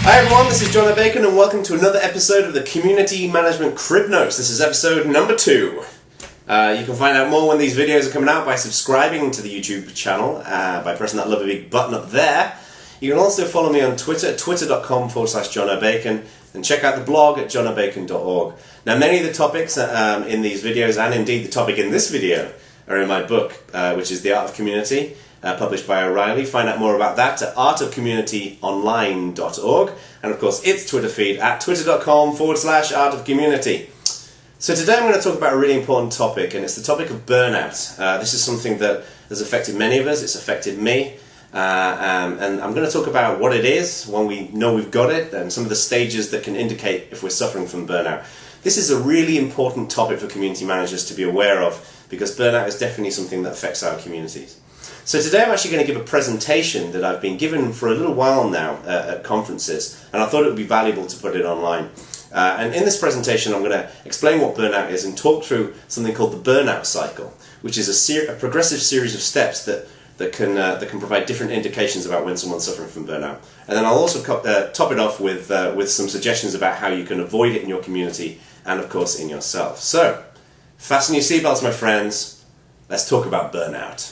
Hi everyone, this is Jono Bacon and welcome to another episode of the Community Management Crib Notes. This is episode number 2. You can find out more when these videos are coming out by subscribing to the YouTube channel, by pressing that lovely big button up there. You can also follow me on Twitter at twitter.com/JonoBacon and check out the blog at jonobacon.org. Now many of the topics in these videos, and indeed the topic in this video, are in my book, which is The Art of Community, published by O'Reilly. Find out more about that at artofcommunityonline.org, and of course its Twitter feed at twitter.com/artofcommunity. So today I'm going to talk about a really important topic, and it's the topic of burnout. This is something that has affected many of us. It's affected me, and I'm going to talk about what it is when we know we've got it, and some of the stages that can indicate if we're suffering from burnout. This is a really important topic for community managers to be aware of, because burnout is definitely something that affects our communities. So today I'm actually going to give a presentation that I've been given for a little while now at conferences, and I thought it would be valuable to put it online. And in this presentation I'm going to explain what burnout is and talk through something called the burnout cycle, which is a progressive series of steps that can provide different indications about when someone's suffering from burnout. And then I'll also top it off with some suggestions about how you can avoid it in your community and of course in yourself. So, fasten your seatbelts, my friends. Let's talk about burnout.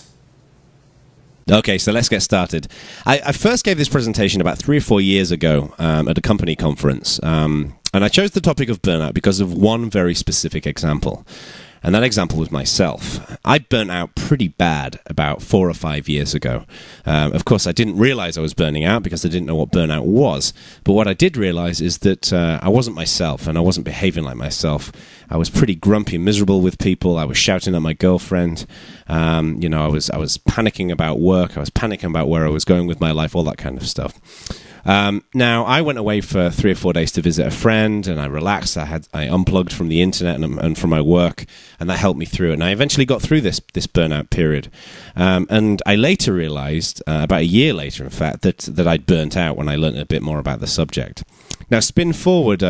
Okay, so let's get started. I first gave this presentation about 3 or 4 years ago at a company conference, and I chose the topic of burnout because of one very specific example. And that example was myself. I burnt out pretty bad about 4 or 5 years ago. Of course, I didn't realize I was burning out because I didn't know what burnout was. But what I did realize is that I wasn't myself and I wasn't behaving like myself. I was pretty grumpy and miserable with people. I was shouting at my girlfriend. I was panicking about work. I was panicking about where I was going with my life, all that kind of stuff. Now, I went away for 3 or 4 days to visit a friend, and I relaxed. I unplugged from the internet and from my work, and that helped me through it. And I eventually got through this burnout period. And I later realized, about a year later, in fact, that I'd burnt out when I learned a bit more about the subject. Now, spin forward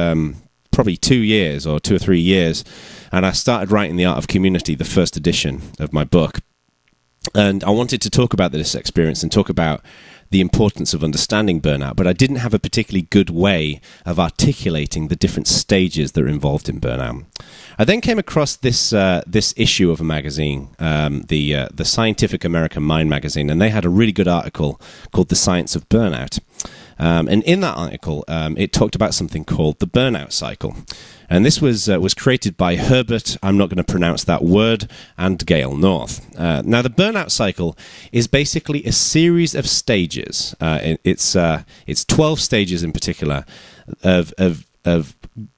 probably 2 years or 2 or 3 years, and I started writing The Art of Community, the first edition of my book. And I wanted to talk about this experience and talk about the importance of understanding burnout, but I didn't have a particularly good way of articulating the different stages that are involved in burnout. I then came across this issue of a magazine, the Scientific American Mind magazine, and they had a really good article called The Science of Burnout. And in that article, it talked about something called the burnout cycle. And this was created by Herbert, I'm not going to pronounce that word, and Gail North. Now, the burnout cycle is basically a series of stages. It's 12 stages in particular of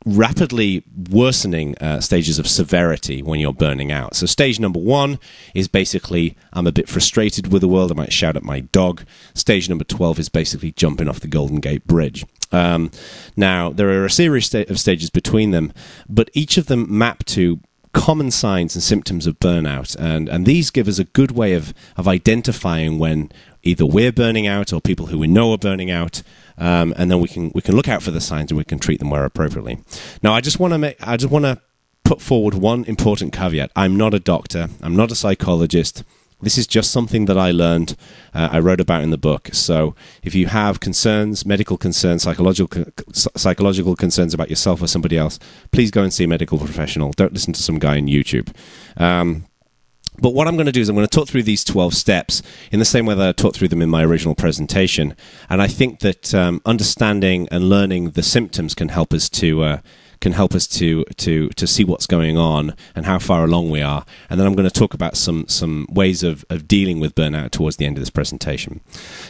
rapidly worsening stages of severity when you're burning out. So stage number 1 is basically, I'm a bit frustrated with the world, I might shout at my dog. Stage number 12 is basically jumping off the Golden Gate Bridge. Now, there are a series of stages between them, but each of them map to common signs and symptoms of burnout, and these give us a good way of identifying when either we're burning out or people who we know are burning out, and then we can look out for the signs and we can treat them where appropriately. Now, I just want to put forward one important caveat. I'm not a doctor. I'm not a psychologist. This is just something that I learned, I wrote about in the book. So if you have concerns, medical concerns, psychological concerns about yourself or somebody else, please go and see a medical professional. Don't listen to some guy on YouTube. But what I'm going to do is I'm going to talk through these 12 steps in the same way that I talked through them in my original presentation. And I think that understanding and learning the symptoms can help us to see what's going on and how far along we are. And then I'm going to talk about some ways of dealing with burnout towards the end of this presentation.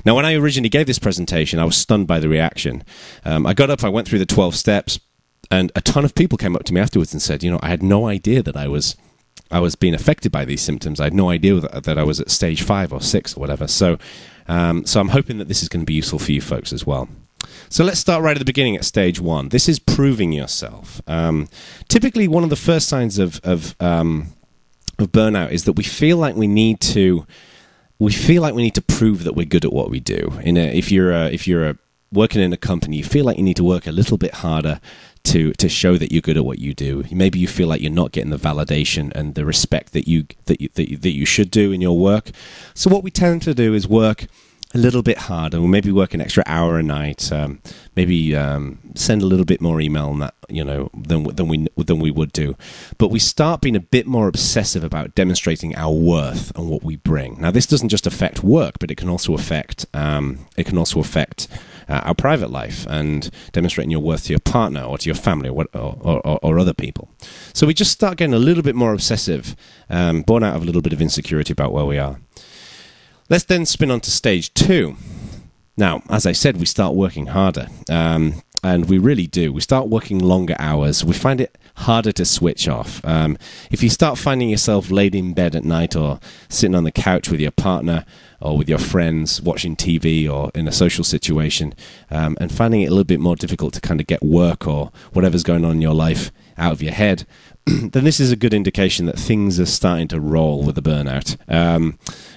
Now, when I originally gave this presentation, I was stunned by the reaction. I got up, I went through the 12 steps, and a ton of people came up to me afterwards and said, I had no idea that I was being affected by these symptoms. I had no idea that I was at stage 5 or 6 or whatever. So I'm hoping that this is going to be useful for you folks as well. So let's start right at the beginning at stage 1. This is proving yourself. Typically, one of the first signs of burnout is that we feel like we need to prove that we're good at what we do. If you're working in a company, you feel like you need to work a little bit harder to show that you're good at what you do. Maybe you feel like you're not getting the validation and the respect that you should do in your work. So what we tend to do is work a little bit harder. We'll maybe work an extra hour a night. Maybe send a little bit more email on that, than we would do. But we start being a bit more obsessive about demonstrating our worth and what we bring. Now, this doesn't just affect work, but it can also affect our private life and demonstrating your worth to your partner or to your family or other people. So we just start getting a little bit more obsessive, born out of a little bit of insecurity about where we are. Let's then spin on to stage 2. Now, as I said, we start working harder, and we really do. We start working longer hours. We find it harder to switch off. If you start finding yourself laid in bed at night or sitting on the couch with your partner or with your friends watching TV or in a social situation, and finding it a little bit more difficult to kind of get work or whatever's going on in your life out of your head, then this is a good indication that things are starting to roll with the burnout.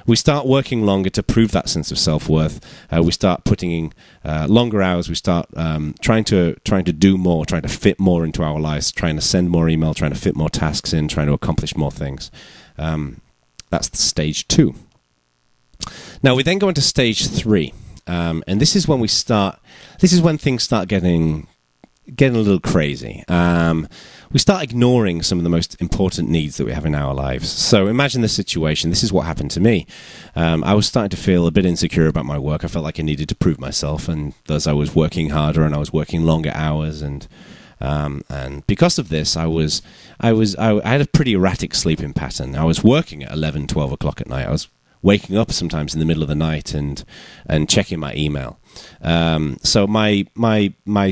We start working longer to prove that sense of self-worth. We start putting in longer hours. We start trying to do more, trying to fit more into our lives, trying to send more email, trying to fit more tasks in, trying to accomplish more things. That's stage 2. Now we then go into stage 3, and this is when we start. This is when things start getting a little crazy. We start ignoring some of the most important needs that we have in our lives. So imagine this situation. This is what happened to me. I was starting to feel a bit insecure about my work. I felt like I needed to prove myself, and thus I was working harder and I was working longer hours. And because of this, I had a pretty erratic sleeping pattern. I was working at 11, 12 o'clock at night. I was waking up sometimes in the middle of the night and checking my email. So my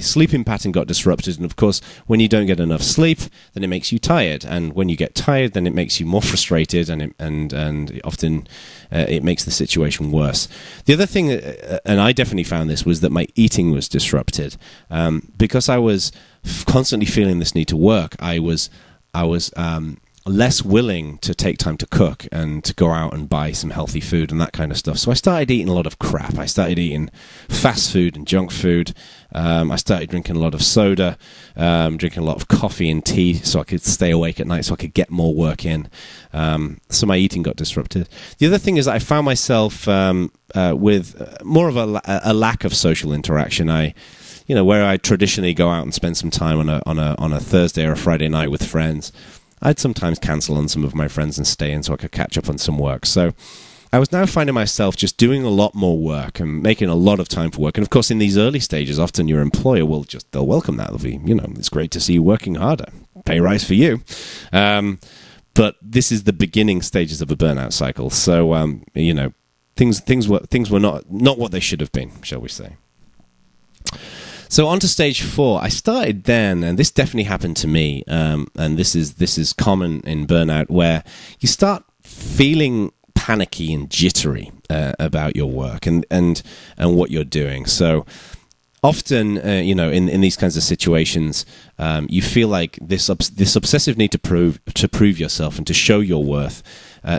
sleeping pattern got disrupted, and of course, when you don't get enough sleep, then it makes you tired, and when you get tired, then it makes you more frustrated, and often it makes the situation worse. The other thing, and I definitely found this, was that my eating was disrupted because I was constantly feeling this need to work. I was less willing to take time to cook and to go out and buy some healthy food and that kind of stuff. So I started eating a lot of crap. I started eating fast food and junk food. I started drinking a lot of soda, drinking a lot of coffee and tea so I could stay awake at night, so I could get more work in. So my eating got disrupted. The other thing is that I found myself with more of a lack of social interaction. Where I traditionally go out and spend some time on a Thursday or a Friday night with friends, I'd sometimes cancel on some of my friends and stay in so I could catch up on some work. So I was now finding myself just doing a lot more work and making a lot of time for work. And of course, in these early stages, often your employer they'll welcome that. They'll be, it's great to see you working harder. Pay rise for you. But this is the beginning stages of a burnout cycle. So, things were not what they should have been, shall we say. So on to stage 4. I started then, and this definitely happened to me, and this is common in burnout, where you start feeling panicky and jittery about your work and what you're doing. So often, in these kinds of situations, you feel like this obsessive need to prove yourself and to show your worth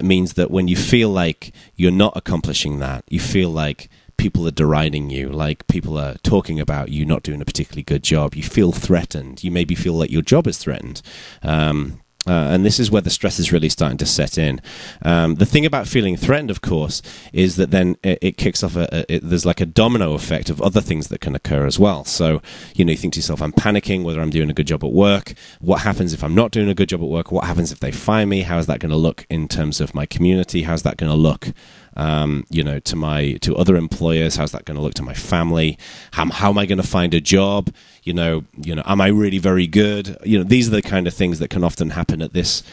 means that when you feel like you're not accomplishing that, you feel like people are deriding you, like people are talking about you not doing a particularly good job. You feel threatened. You maybe feel like your job is threatened. And this is where the stress is really starting to set in. The thing about feeling threatened, of course, is that then it kicks off there's like a domino effect of other things that can occur as well. So, you think to yourself, I'm panicking whether I'm doing a good job at work. What happens if I'm not doing a good job at work? What happens if they fire me? How is that going to look in terms of my community? How's that going to look to other employers? How's that going to look to my family? How am I going to find a job? Am I really very good? These are the kind of things that can often happen at this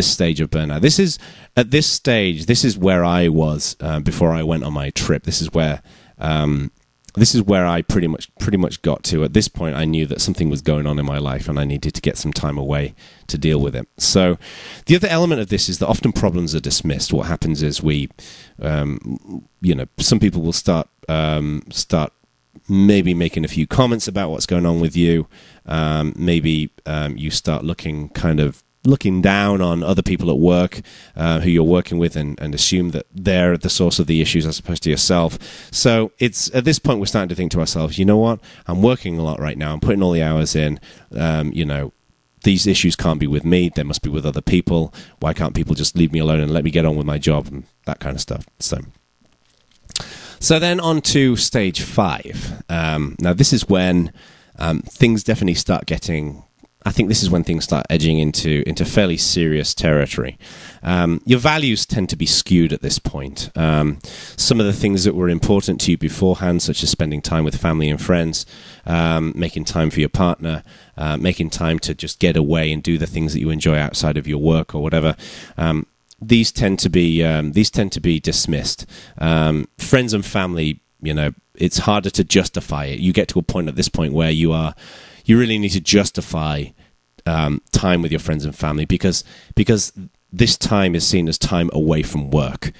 stage of burnout. This is where I was before I went on my trip. This is where I pretty much got to. At this point, I knew that something was going on in my life, and I needed to get some time away to deal with it. So, the other element of this is that often problems are dismissed. What happens is some people will start maybe making a few comments about what's going on with you. Maybe you start looking down on other people at work who you're working with and assume that they're the source of the issues as opposed to yourself. So it's at this point we're starting to think to ourselves, you know what? I'm working a lot right now. I'm putting all the hours in. These issues can't be with me. They must be with other people. Why can't people just leave me alone and let me get on with my job and that kind of stuff? So So then on to stage 5. Now this is when things definitely start getting... I think this is when things start edging into fairly serious territory. Your values tend to be skewed at this point. Some of the things that were important to you beforehand, such as spending time with family and friends, making time for your partner, making time to just get away and do the things that you enjoy outside of your work or whatever, these tend to be dismissed. Friends and family, it's harder to justify it. You get to a point at this point where you really need to justify time with your friends and family because this time is seen as time away from work.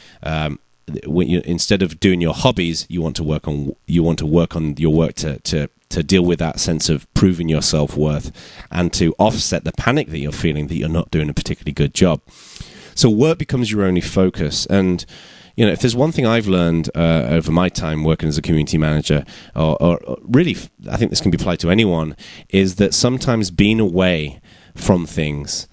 Instead of doing your hobbies, you want to work on your work to deal with that sense of proving your self-worth and to offset the panic that you're feeling that you're not doing a particularly good job. So work becomes your only focus. And if there's one thing I've learned over my time working as a community manager, or really, I think this can be applied to anyone, is that sometimes being away from things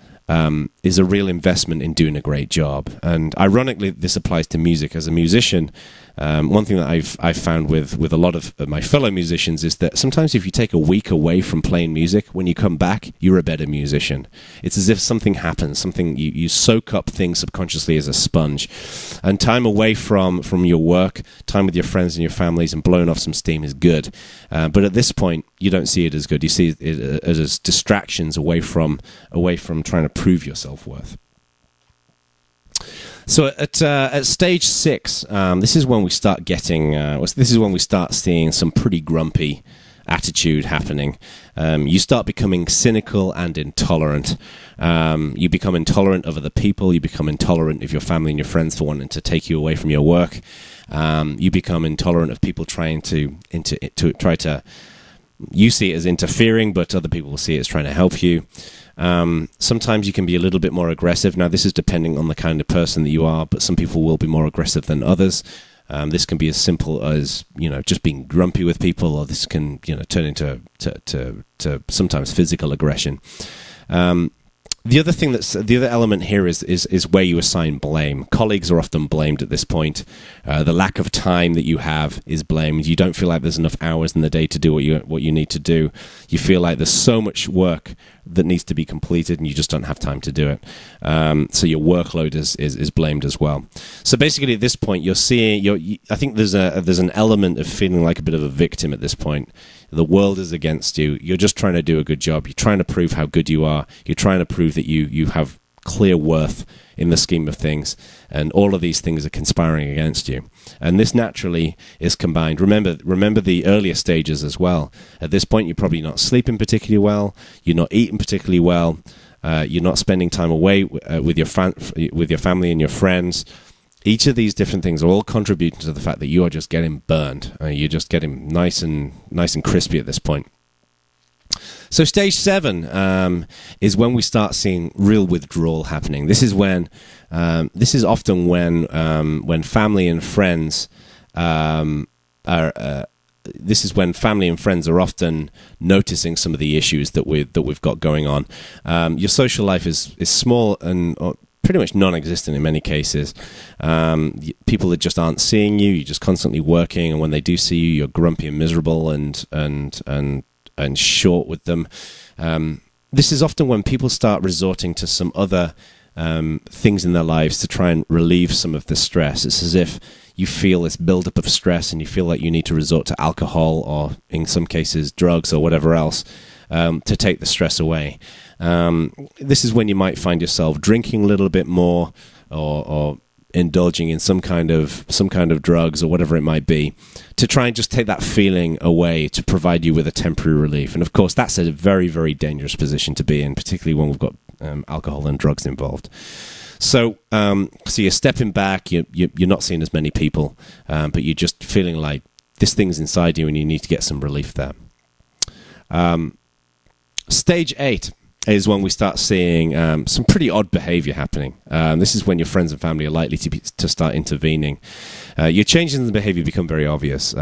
is a real investment in doing a great job. And ironically, this applies to music. As a musician, one thing that I've found with a lot of my fellow musicians is that sometimes if you take a week away from playing music, when you come back, you're a better musician. It's as if something happens, you soak up things subconsciously as a sponge. And time away from your work, time with your friends and your families and blowing off some steam is good. But at this point, you don't see it as good. You see it as distractions away from trying to prove your self-worth. So at stage 6, this is when we start seeing some pretty grumpy attitude happening. You start becoming cynical and intolerant. You become intolerant of other people. You become intolerant of your family and your friends for wanting to take you away from your work. You become intolerant of people trying to you see it as interfering, but other people will see it as trying to help you. Sometimes you can be a little bit more aggressive. Now, this is depending on the kind of person that you are, but some people will be more aggressive than others. This can be as simple as just being grumpy with people, or this can turn into to sometimes physical aggression. The other element here is where you assign blame. Colleagues are often blamed at this point. The lack of time that you have is blamed. You don't feel like there's enough hours in the day to do what you need to do. You feel like there's so much work that needs to be completed, and you just don't have time to do it. So your workload is blamed as well. So basically, at this point, you're seeing. I think there's an element of feeling like a bit of a victim at this point. The world is against you. You're just trying to do a good job. You're trying to prove how good you are. You're trying to prove that you have clear worth in the scheme of things, and all of these things are conspiring against you. And this naturally is combined. Remember the earlier stages as well. At this point, you're probably not sleeping particularly well. You're not eating particularly well. You're not spending time away with your family and your friends. Each of these different things are all contributing to the fact that you are just getting burned. You're just getting nice and crispy at this point. So stage 7 is when we start seeing real withdrawal happening. This is often when family and friends this is when family and friends are often noticing some of the issues that we've got going on. Your social life is small and pretty much non-existent in many cases. People that just aren't seeing you. You're just constantly working, and when they do see you, you're grumpy and miserable and short with them. This is often when people start resorting to some other things in their lives to try and relieve some of the stress. It's as if you feel this buildup of stress and you feel like you need to resort to alcohol or, in some cases, drugs or whatever else to take the stress away. This is when you might find yourself drinking a little bit more or indulging in some kind of drugs or whatever it might be to try and just take that feeling away, to provide you with a temporary relief. And of course, that's a very, very dangerous position to be in, particularly when we've got alcohol and drugs involved. So you're stepping back, you're not seeing as many people, but you're just feeling like this thing's inside you and you need to get some relief there. Stage 8 is when we start seeing some pretty odd behavior happening. This is when your friends and family are likely to start intervening. Your changes in the behavior become very obvious.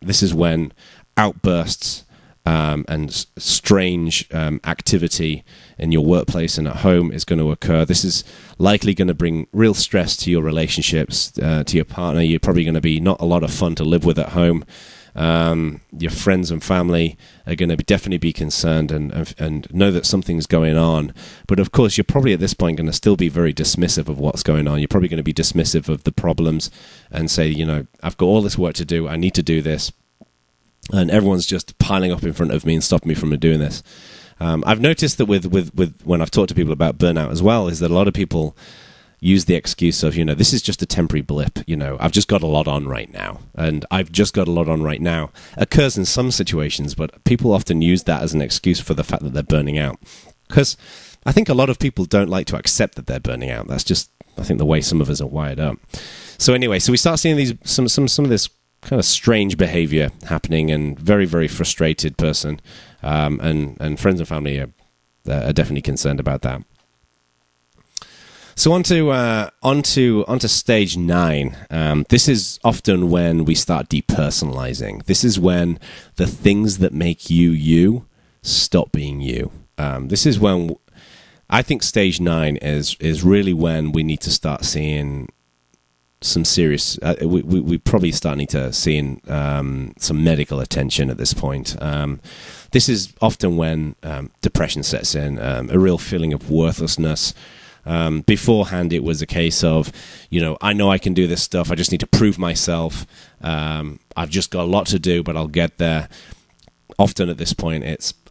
This is when outbursts and strange activity in your workplace and at home is going to occur. This is likely going to bring real stress to your relationships, to your partner. You're probably going to be not a lot of fun to live with at home. Your friends and family are going to definitely be concerned and know that something's going on. But of course, you're probably at this point going to still be very dismissive of what's going on. You're probably going to be dismissive of the problems and say, I've got all this work to do. I need to do this. And everyone's just piling up in front of me and stopping me from doing this. I've noticed that with when I've talked to people about burnout as well, is that a lot of people use the excuse of, this is just a temporary blip. I've just got a lot on right now. And I've just got a lot on right now. Occurs in some situations, but people often use that as an excuse for the fact that they're burning out. Because I think a lot of people don't like to accept that they're burning out. That's just, I think, the way some of us are wired up. So anyway, we start seeing some of this kind of strange behavior happening, and very, very frustrated person, and friends and family are definitely concerned about that. So onto stage 9. This is often when we start depersonalizing. This is when the things that make you stop being you. This is when I think stage 9 is really when we need to start seeing some serious. We probably start need to seeing some medical attention at this point. This is often when depression sets in, a real feeling of worthlessness. Beforehand, it was a case of, I know I can do this stuff. I just need to prove myself. I've just got a lot to do, but I'll get there. Often at this point,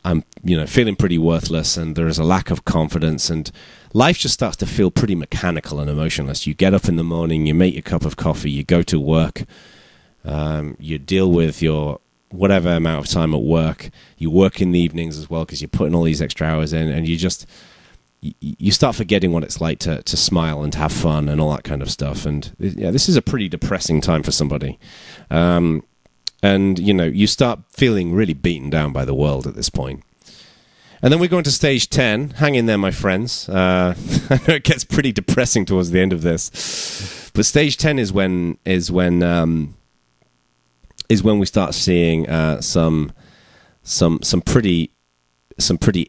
I'm feeling pretty worthless, and there is a lack of confidence, and life just starts to feel pretty mechanical and emotionless. You get up in the morning, you make your cup of coffee, you go to work, you deal with your whatever amount of time at work. You work in the evenings as well because you're putting all these extra hours in, and you start forgetting what it's like to smile and to have fun and all that kind of stuff. And this is a pretty depressing time for somebody. And you start feeling really beaten down by the world at this point. And then we go into stage 10. Hang in there, my friends. I know it gets pretty depressing towards the end of this, but stage 10 is when we start seeing some pretty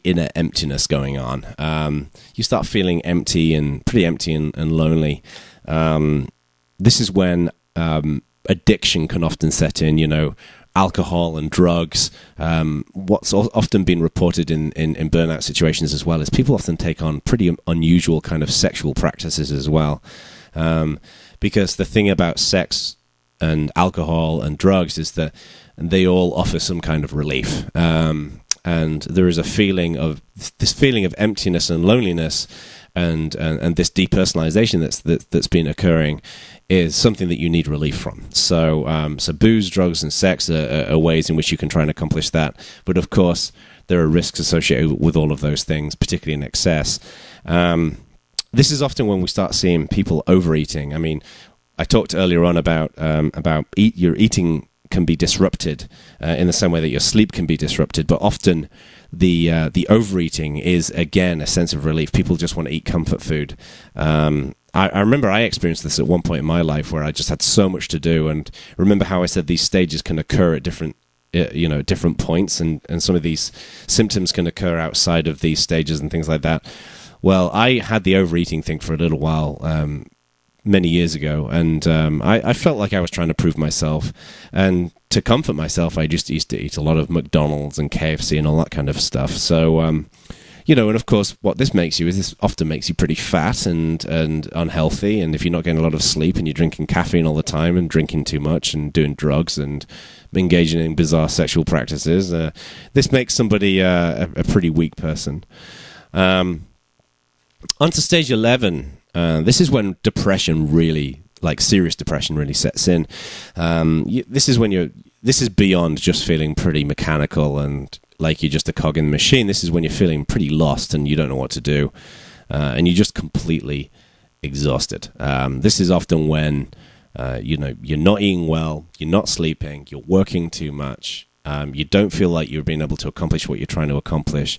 inner emptiness going on. You start feeling empty and lonely. This is when addiction can often set in, alcohol and drugs. What's often been reported in burnout situations as well is people often take on pretty unusual kind of sexual practices as well. Because the thing about sex and alcohol and drugs is that they all offer some kind of relief. And there is a feeling of emptiness and loneliness, and this depersonalization that's been occurring is something that you need relief from. So booze, drugs, and sex are ways in which you can try and accomplish that. But of course, there are risks associated with all of those things, particularly in excess. This is often when we start seeing people overeating. I mean, I talked earlier on about your eating can be disrupted in the same way that your sleep can be disrupted, but often the overeating is, again, a sense of relief. People just want to eat comfort food. I remember I experienced this at one point in my life where I just had so much to do, and remember how I said these stages can occur at different points, and some of these symptoms can occur outside of these stages and things like that. Well, I had the overeating thing for a little while, many years ago, and I felt like I was trying to prove myself, and to comfort myself I just used to eat a lot of McDonald's and KFC and all that kind of stuff. So and of course what this makes you is this often makes you pretty fat and unhealthy, and if you're not getting a lot of sleep and you're drinking caffeine all the time and drinking too much and doing drugs and engaging in bizarre sexual practices, this makes somebody a pretty weak person. Onto stage 11. This is when depression really, serious depression really sets in. This is beyond just feeling pretty mechanical and like you're just a cog in the machine. This is when you're feeling pretty lost and you don't know what to do, and you're just completely exhausted. This is often when, you're not eating well, you're not sleeping, you're working too much, you don't feel like you're being able to accomplish what you're trying to accomplish.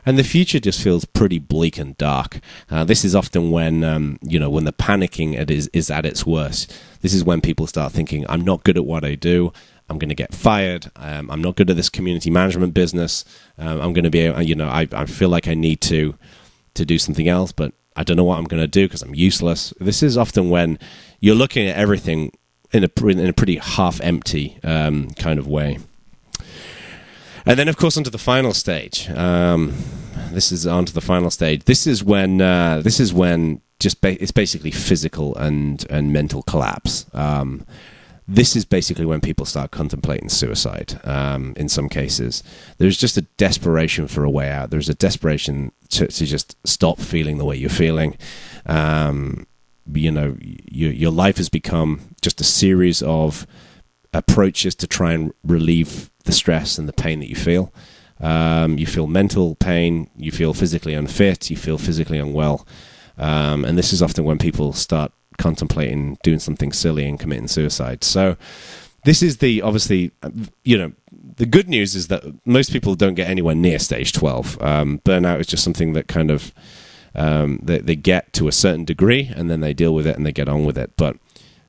And the future just feels pretty bleak and dark. This is often when, when the panicking is at its worst. This is when people start thinking, I'm not good at what I do. I'm going to get fired. I'm not good at this community management business. I'm going to be, I feel like I need to do something else, but I don't know what I'm going to do because I'm useless. This is often when you're looking at everything in a pretty half-empty kind of way. And then, of course, onto the final stage. This is onto the final stage. This is when it's basically physical and mental collapse. This is basically when people start contemplating suicide. In some cases, there's just a desperation for a way out. There's a desperation to just stop feeling the way you're feeling. Your life has become just a series of approaches to try and relieve the stress and the pain that you feel. You feel mental pain, you feel physically unfit, you feel physically unwell. And this is often when people start contemplating doing something silly and committing suicide. So this is the good news is that most people don't get anywhere near stage 12. Burnout is just something that kind of they get to a certain degree and then they deal with it and they get on with it. But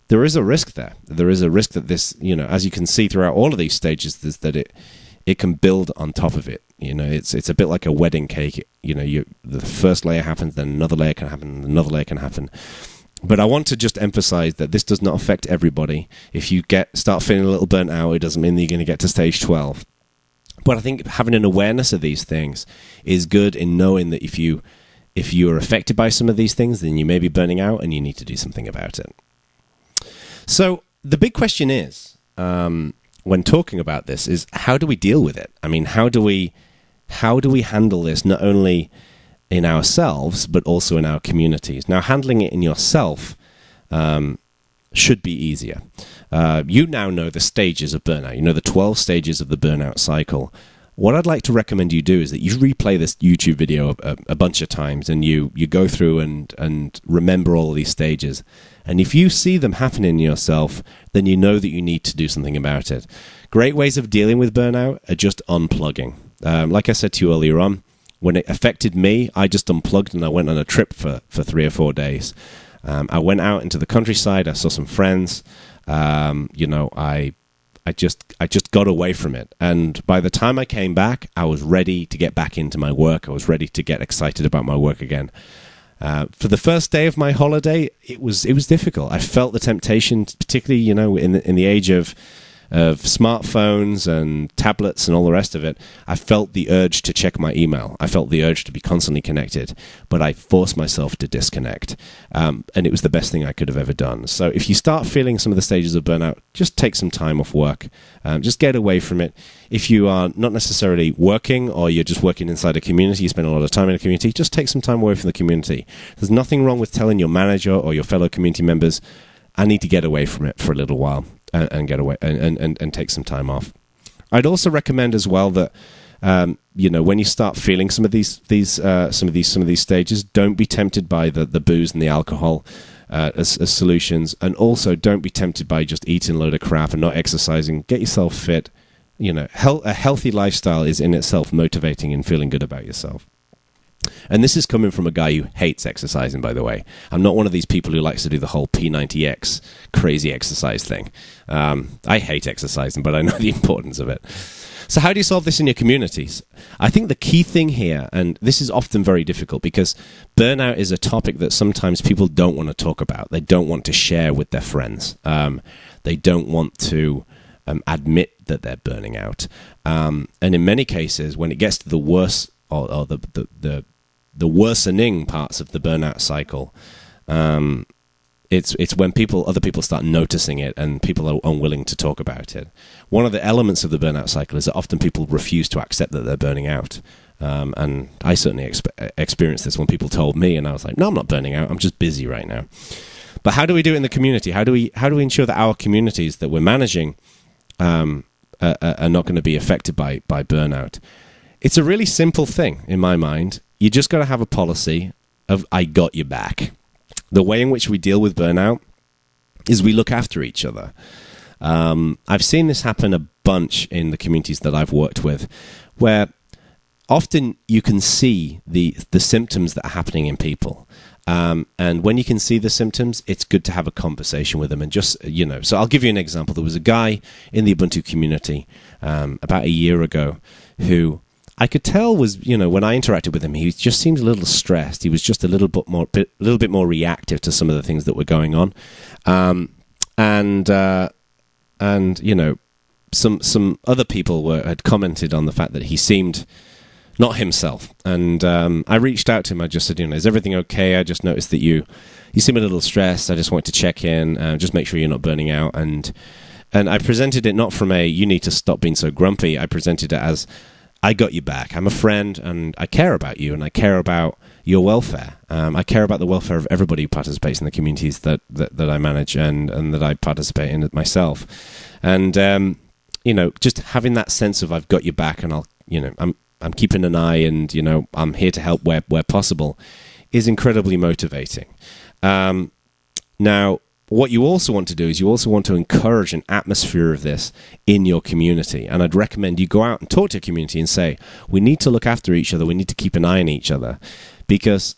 there is a risk there. There is a risk that this, as you can see throughout all of these stages, is that it can build on top of it. It's a bit like a wedding cake. The first layer happens, then another layer can happen, another layer can happen. But I want to just emphasize that this does not affect everybody. If you start feeling a little burnt out, it doesn't mean that you're going to get to stage 12. But I think having an awareness of these things is good in knowing that if you are affected by some of these things, then you may be burning out and you need to do something about it. So the big question is, when talking about this, is how do we deal with it? I mean, how do we handle this not only in ourselves, but also in our communities? Now, handling it in yourself should be easier. You now know the stages of burnout. You know the 12 stages of the burnout cycle. What I'd like to recommend you do is that you replay this YouTube video a bunch of times and you go through and remember all of these stages. And if you see them happening in yourself, then you know that you need to do something about it. Great ways of dealing with burnout are just unplugging. Like I said to you earlier on, when it affected me, I just unplugged and I went on a trip for 3 or 4 days. I went out into the countryside. I saw some friends. I just got away from it. And by the time I came back, I was ready to get back into my work. I was ready to get excited about my work again. For the first day of my holiday, it was difficult. I felt the temptation, particularly in the age of smartphones and tablets and all the rest of it. I felt the urge to check my email. I felt the urge to be constantly connected, but I forced myself to disconnect. And it was the best thing I could have ever done. So if you start feeling some of the stages of burnout, just take some time off work. Just get away from it. If you are not necessarily working or you're just working inside a community, you spend a lot of time in a community, just take some time away from the community. There's nothing wrong with telling your manager or your fellow community members, I need to get away from it for a little while. And get away and take some time off. I'd also recommend as well that when you start feeling some of these stages, don't be tempted by the booze and the alcohol as solutions, and also don't be tempted by just eating a load of crap and not exercising. Get yourself fit. A healthy lifestyle is in itself motivating and feeling good about yourself. And this is coming from a guy who hates exercising, by the way. I'm not one of these people who likes to do the whole P90X crazy exercise thing. I hate exercising, but I know the importance of it. So how do you solve this in your communities? I think the key thing here, and this is often very difficult because burnout is a topic that sometimes people don't want to talk about. They don't want to share with their friends. They don't want to admit that they're burning out. And in many cases, when it gets to the worst or the worsening parts of the burnout cycle, it's when other people start noticing it and people are unwilling to talk about it. One of the elements of the burnout cycle is that often people refuse to accept that they're burning out. And I certainly experienced this when people told me, and I was like, no, I'm not burning out. I'm just busy right now. But how do we do it in the community? How do we ensure that our communities that we're managing are not going to be affected by burnout? It's a really simple thing in my mind. You just got to have a policy of I got your back. The way in which we deal with burnout is we look after each other. I've seen this happen a bunch in the communities that I've worked with, where often you can see the symptoms that are happening in people. And when you can see the symptoms, it's good to have a conversation with them. And just, so I'll give you an example. There was a guy in the Ubuntu community about a year ago who I could tell was, when I interacted with him, he just seemed a little stressed. He was just a little bit more reactive to some of the things that were going on. Some other people had commented on the fact that he seemed not himself. And I reached out to him. I just said, is everything okay? I just noticed that you seem a little stressed. I just wanted to check in, just make sure you're not burning out. And I presented it not from you need to stop being so grumpy. I presented it as, I got you back. I'm a friend, and I care about you, and I care about your welfare. I care about the welfare of everybody who participates in the communities that I manage and that I participate in myself. And just having that sense of I've got you back, and I'm keeping an eye, and I'm here to help where possible, is incredibly motivating. Now, what you also want to do is you also want to encourage an atmosphere of this in your community. And I'd recommend you go out and talk to your community and say, we need to look after each other. We need to keep an eye on each other. Because,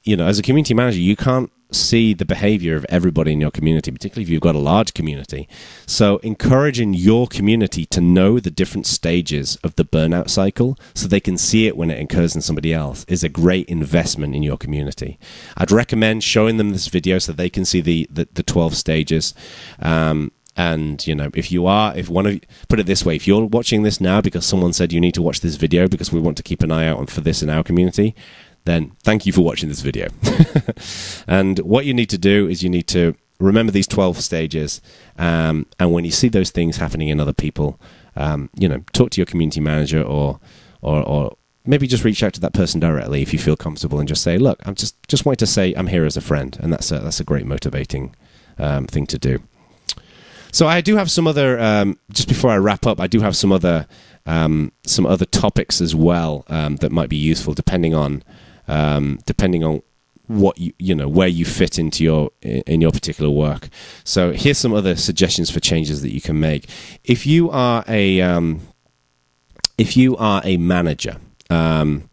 as a community manager, you can't see the behavior of everybody in your community, particularly if you've got a large community. So encouraging your community to know the different stages of the burnout cycle so they can see it when it occurs in somebody else is a great investment in your community. I'd recommend showing them this video so they can see the 12 stages. And, if one of you, put it this way, if you're watching this now because someone said you need to watch this video because we want to keep an eye out for this in our community, then thank you for watching this video. And what you need to do is you need to remember these 12 stages. And when you see those things happening in other people, talk to your community manager or maybe just reach out to that person directly if you feel comfortable and just say, look, I'm just wanting to say I'm here as a friend. And that's a great motivating thing to do. So I do have some other, just before I wrap up, I do have some other topics as well that might be useful depending on what where you fit into in your particular work. So here's some other suggestions for changes that you can make. If you are a manager and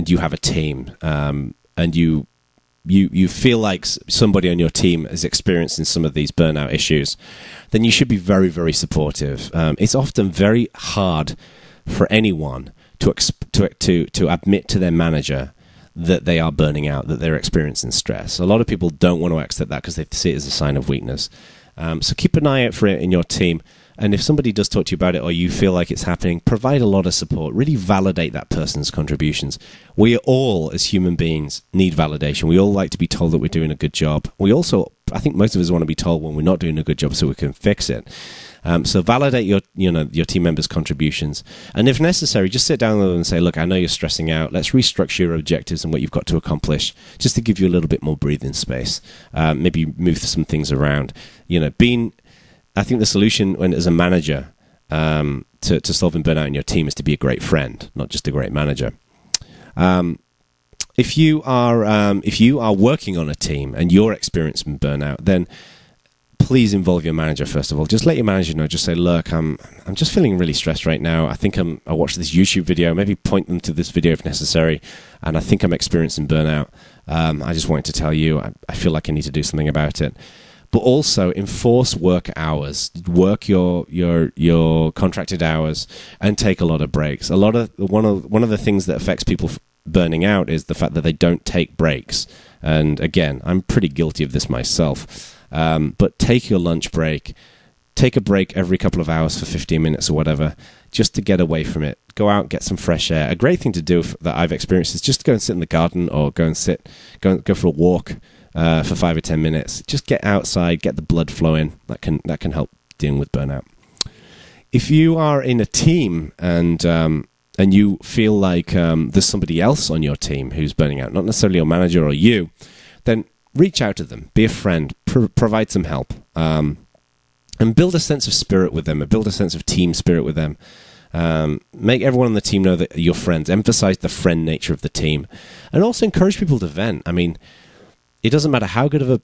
you have a team and you feel like somebody on your team is experiencing some of these burnout issues, then you should be very, very supportive. It's often very hard for anyone to admit to their manager that they are burning out, that they're experiencing stress. A lot of people don't want to accept that because they see it as a sign of weakness. So keep an eye out for it in your team. And if somebody does talk to you about it or you feel like it's happening, provide a lot of support. Really validate that person's contributions. We all, as human beings, need validation. We all like to be told that we're doing a good job. We also, I think most of us want to be told when we're not doing a good job so we can fix it. So validate your team members' contributions. And if necessary, just sit down with them and say, look, I know you're stressing out. Let's restructure your objectives and what you've got to accomplish just to give you a little bit more breathing space. Maybe move some things around. I think the solution as a manager to solving burnout in your team is to be a great friend, not just a great manager. If you are working on a team and you're experiencing burnout, then please involve your manager first of all. Just let your manager know. Just say, look, I'm just feeling really stressed right now. I think I watched this YouTube video. Maybe point them to this video if necessary. And I think I'm experiencing burnout. I just wanted to tell you, I feel like I need to do something about it. But also enforce work hours, work your contracted hours, and take a lot of breaks. One of the things that affects people burning out is the fact that they don't take breaks. And again, I'm pretty guilty of this myself. But take your lunch break, take a break every couple of hours for 15 minutes or whatever, just to get away from it. Go out, get some fresh air. A great thing to do that I've experienced is just go and sit in the garden or go for a walk. For 5 or 10 minutes, just get outside, get the blood flowing. That can help dealing with burnout. If you are in a team and you feel like there's somebody else on your team who's burning out, not necessarily your manager or you, then reach out to them, be a friend, provide some help, and build a sense of spirit with them, build a sense of team spirit with them. Make everyone on the team know that you're friends. Emphasize the friend nature of the team, and also encourage people to vent. I mean, it doesn't matter how good of a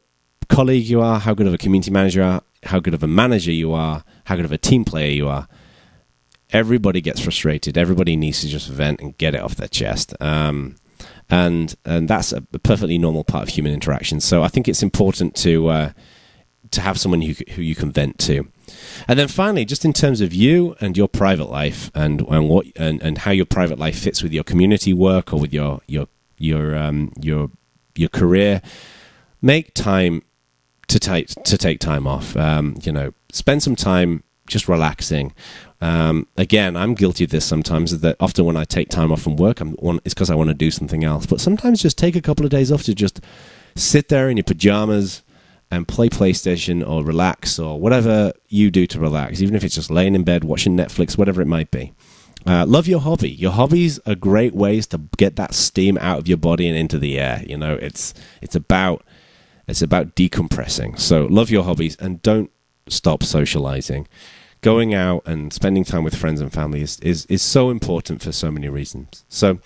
colleague you are, how good of a community manager you are, how good of a manager you are, how good of a team player you are. Everybody gets frustrated. Everybody needs to just vent and get it off their chest. And and that's a perfectly normal part of human interaction. So I think it's important to have someone who you can vent to. And then finally, just in terms of you and your private life and how your private life fits with your community work or with your career, make time to take time off. Spend some time just relaxing. Again, I'm guilty of this sometimes, that often when I take time off from work, it's because I want to do something else. But sometimes just take a couple of days off to just sit there in your pajamas and play PlayStation or relax or whatever you do to relax, even if it's just laying in bed, watching Netflix, whatever it might be. Love your hobby. Your hobbies are great ways to get that steam out of your body and into the air. It's about decompressing. So love your hobbies and don't stop socializing. Going out and spending time with friends and family is so important for so many reasons. So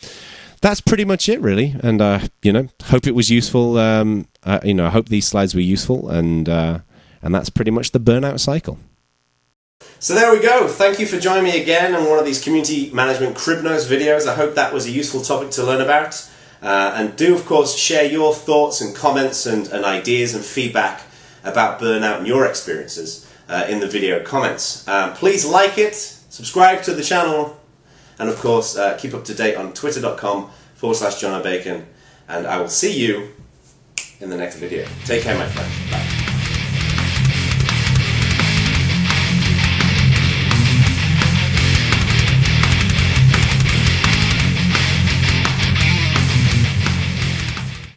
that's pretty much it, really. And hope it was useful. I hope these slides were useful, and that's pretty much the burnout cycle. So there we go. Thank you for joining me again on one of these community management crib notes videos. I hope that was a useful topic to learn about. And do, of course, share your thoughts and comments and ideas and feedback about burnout and your experiences in the video comments. Please like it, subscribe to the channel, and of course keep up to date on twitter.com/Jono Bacon. And I will see you in the next video. Take care, my friend.